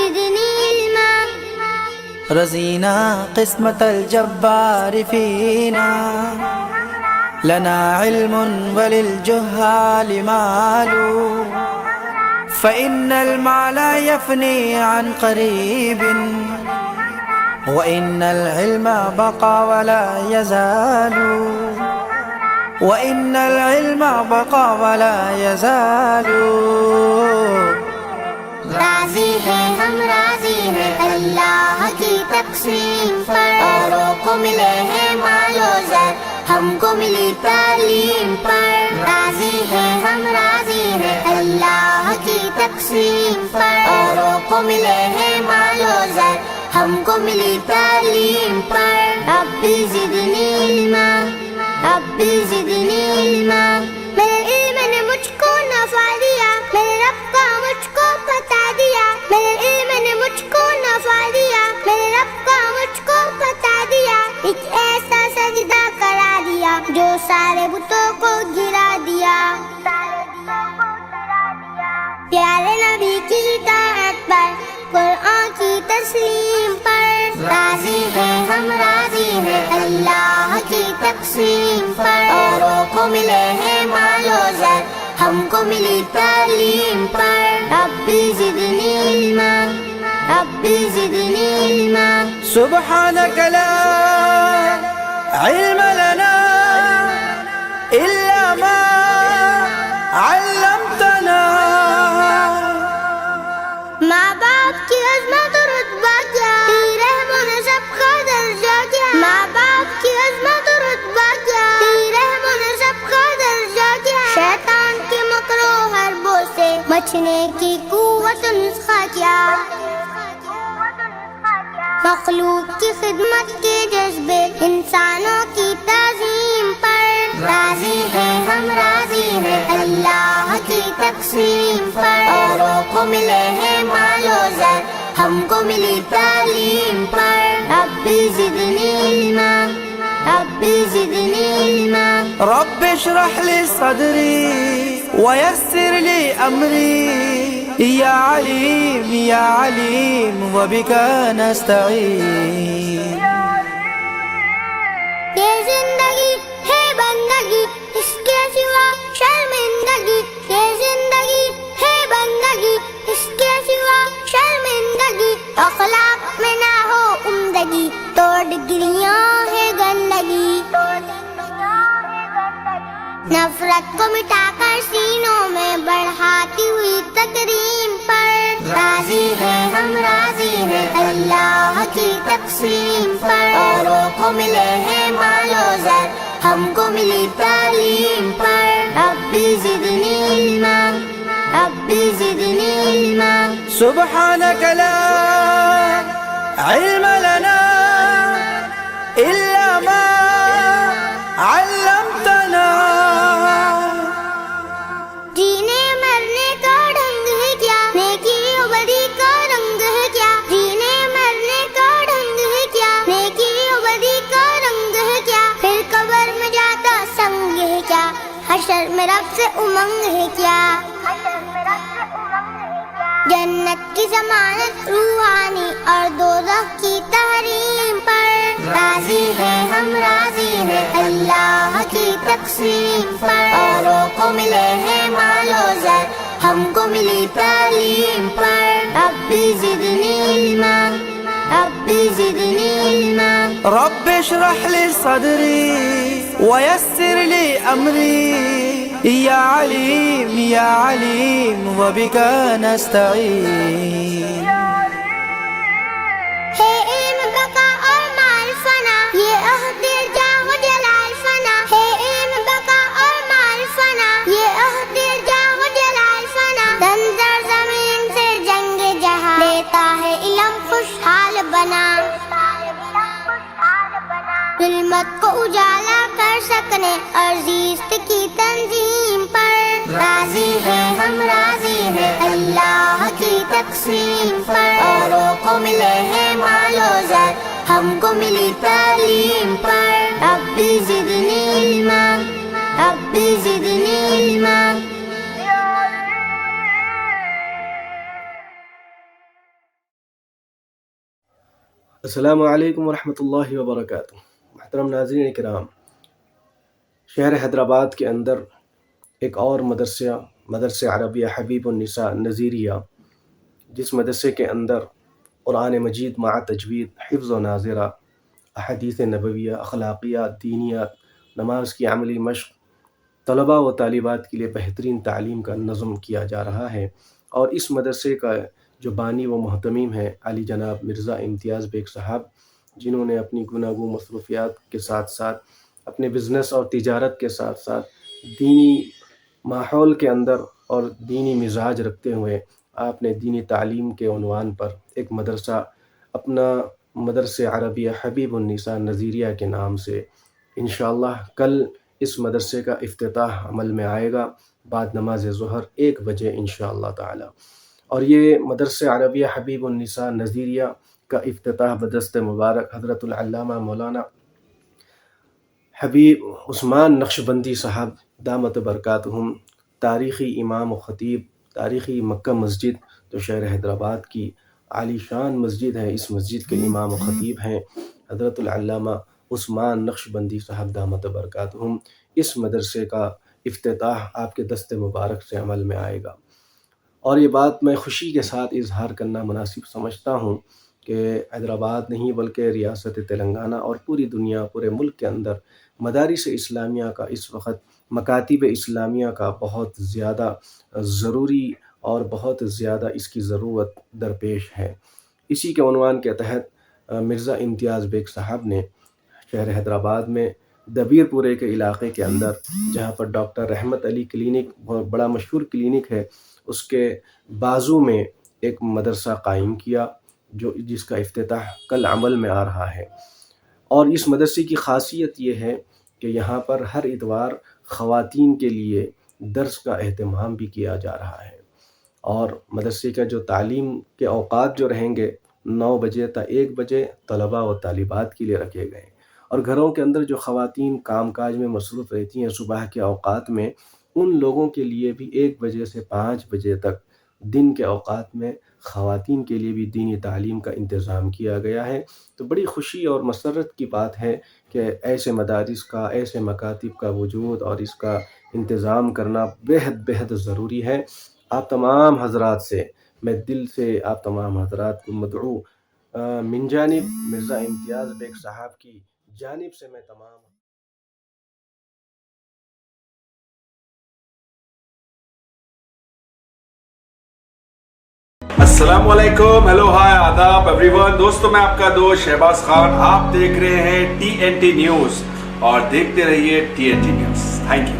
زدني علما. رزينا قسمة الجبار فينا، لنا علم وللجهال مال، فإن المال يفني عن قريب، وإن العلم بقى ولا يزال، وإن العلم بقى ولا يزال. راضی ہیں ہم راضی ہیں اللہ کی تقسیم پر، اوروں کو ملے ہیں مال و زر، ہم کو ملی تعلیم پر. راضی ہیں ہم راضی ہیں اللہ کی تقسیم پر، اوروں کو ملے ہیں مال و زر، ہم کو ملی تعلیم پر. ربی زدنی علما، ربی زدنی علما. میرے علم نے مجھ کو نفع دیا، میرے رب کا مجھ کو پتا دیا. میرے علم نے مجھ کو نفع دیا، میرے رب کا مجھ کو پتا دیا. ایک ایسا سجدہ کرا دیا جو سارے بتوں کو گرا دیا. پیارے نبی کی اطاعت پر، قرآن کی تسلیم پر. راضی ہیں ہم راضی ہیں اللہ کی تقسیم پر، اوروں کو ملے ہیں مال و زر، ہم کو ملی تعلیم پر. ربی زدنی علما، ربی زدنی علما. سبحانك لا علم لنا إلا ما علمتنا. ماں باپ کی عظمت و رتبہ کیا، تیرے رحم و نسب کا درجہ کیا. ماں باپ کی عظمت و رتبہ کیا، تیرے رحم و نسب کا درجہ کیا. شیطان کے مکر و حربوں سے بچنے کی قوت و نسخہ کیا. مخلوق کی خدمت کے جذبے، انسانوں کی تعظیم پر. راضی ہیں ہم راضی ہیں اللہ کی تقسیم پر، اوروں کو ملے ہیں مال و زر، ہم کو ملی تعلیم پر. ربی زدنی علما، ربی زدنی علما. رب اشرح لي صدري ويسر لي أمري، يا عليم يا عليم وبك نستعين. یہ زندگی ہے بندگی، اس کے سوا شرمندگی. یہ زندگی ہے بندگی، اس کے سوا شرمندگی. اخلاق میں نہ ہو عمدگی، تو ڈگریاں ہے گندگی. نفرت کو مٹا کر سینوں میں بڑھاتی ہوئی تکریم پر. راضی ہیں ہم راضی ہیں اللہ کی تقسیم پر، اوروں کو ملے ہیں مال و زر، ہم کو ملی تعلیم پر. ربی زدنی علما، ربی زدنی علما. سبحانك لا علم لنا إلا ما علمتنا. جینے مرنے کا ڈھنگ ہے کیا، نیکی و بدی کا رنگ ہے کیا. جینے مرنے کا ڈھنگ ہے کیا، نیکی و بدی کا رنگ ہے کیا. پھر قبر میں جاتا سنگ ہے کیا، حشر میں رب سے امنگ ہے کیا. جنت کی ضمانت روحانی اور دوزخ کی تحریم پر. راضی ہیں ہم راضی ہیں اللہ کی تقسیم پر، اوروں کو ملے ہیں مال و زر، ہم کو ملی تعلیم پر. ربی زدنی علما، ربی زدنی علما. رب اشرح لي صدري ويسر لي أمري، يا عليم يا عليم وبك نستعين. ہے علم بقا اور مال فنا، یہ عہد جاہ و جلال فنا. ہے علم بقا اور مال فنا، یہ عہد جاہ و جلال فنا. زنجر زمین سے جنگ جہاں، لیتا ہے علم خوشحال بنا. ظلمت کو اجالا کر سکنے اور زیست کی تنظیم پر. راضی ہیں ہم راضی ہیں اللہ کی تقسیم پر، اوروں کو ملے ہیں مال و زر، ہم کو ملی تعلیم پر. ربی زدنی علما، ربی زدنی علما. السلام علیکم ورحمۃ اللہ وبرکاتہ۔ محترم ناظرین کرام، شہر حیدرآباد کے اندر ایک اور مدرسہ عربیہ حبیب النساء نظیریہ، جس مدرسے کے اندر قرآن مجید مع تجوید، حفظ و ناظرہ، احادیث نبویہ، اخلاقیات، دینیات، نماز کی عملی مشق، طلباء و طالبات کے لیے بہترین تعلیم کا نظم کیا جا رہا ہے۔ اور اس مدرسے کا جو بانی و محتمیم ہے علی جناب مرزا امتیاز بیگ صاحب، جنہوں نے اپنی گوناگون مصروفیات کے ساتھ ساتھ اپنے بزنس اور تجارت کے ساتھ ساتھ دینی ماحول کے اندر اور دینی مزاج رکھتے ہوئے آپ نے دینی تعلیم کے عنوان پر ایک مدرسہ، اپنا مدرسہ عربیہ حبیب النساء نظیریہ کے نام سے، انشاءاللہ کل اس مدرسے کا افتتاح عمل میں آئے گا بعد نماز ظہر 1 بجے انشاءاللہ تعالی۔ اور یہ مدرسہ عربیہ حبیب النساء نظیریہ کا افتتاح بدست مبارک حضرت العلامہ مولانا حبیب عثمان نقشبندی صاحب دامت برکاتہم، تاریخی امام و خطیب، تاریخی مکہ مسجد جو شہر حیدرآباد کی عالی شان مسجد ہے، اس مسجد کے امام و خطیب ہیں حضرت العلامہ عثمان نقشبندی صاحب دامت برکاتہم۔ اس مدرسے کا افتتاح آپ کے دست مبارک سے عمل میں آئے گا۔ اور یہ بات میں خوشی کے ساتھ اظہار کرنا مناسب سمجھتا ہوں کہ حیدرآباد نہیں بلکہ ریاست تلنگانہ اور پوری دنیا، پورے ملک کے اندر مدارس اسلامیہ کا اس وقت، مکاتب اسلامیہ کا بہت زیادہ ضروری اور بہت زیادہ اس کی ضرورت درپیش ہے۔ اسی کے عنوان کے تحت مرزا امتیاز بیگ صاحب نے شہر حیدرآباد میں دبیر پورے کے علاقے کے اندر، جہاں پر ڈاکٹر رحمت علی کلینک بہت بڑا مشہور کلینک ہے، اس کے بازو میں ایک مدرسہ قائم کیا جس کا افتتاح کل عمل میں آ رہا ہے۔ اور اس مدرسے کی خاصیت یہ ہے کہ یہاں پر ہر اتوار خواتین کے لیے درس کا اہتمام بھی کیا جا رہا ہے، اور مدرسے کا جو تعلیم کے اوقات جو رہیں گے 9 بجے تا 1 بجے طلباء و طالبات کے لیے رکھے گئے، اور گھروں کے اندر جو خواتین کام کاج میں مصروف رہتی ہیں صبح کے اوقات میں، ان لوگوں کے لیے بھی 1 بجے سے 5 بجے تک دن کے اوقات میں خواتین کے لیے بھی دینی تعلیم کا انتظام کیا گیا ہے۔ تو بڑی خوشی اور مسرت کی بات ہے کہ ایسے مدارس کا، ایسے مکاتب کا وجود اور اس کا انتظام کرنا بہت ضروری ہے۔ آپ تمام حضرات سے میں دل سے آپ تمام حضرات کو مدعو من جانب مرزا امتیاز بیگ صاحب کی جانب سے میں تمام السلام علیکم، ہیلو، ہائے، آداب ایوری ون۔ دوستوں، میں آپ کا دوست شہباز خان، آپ دیکھ رہے ہیں TNT نیوز، اور دیکھتے رہیے TNT نیوز۔ Thank you.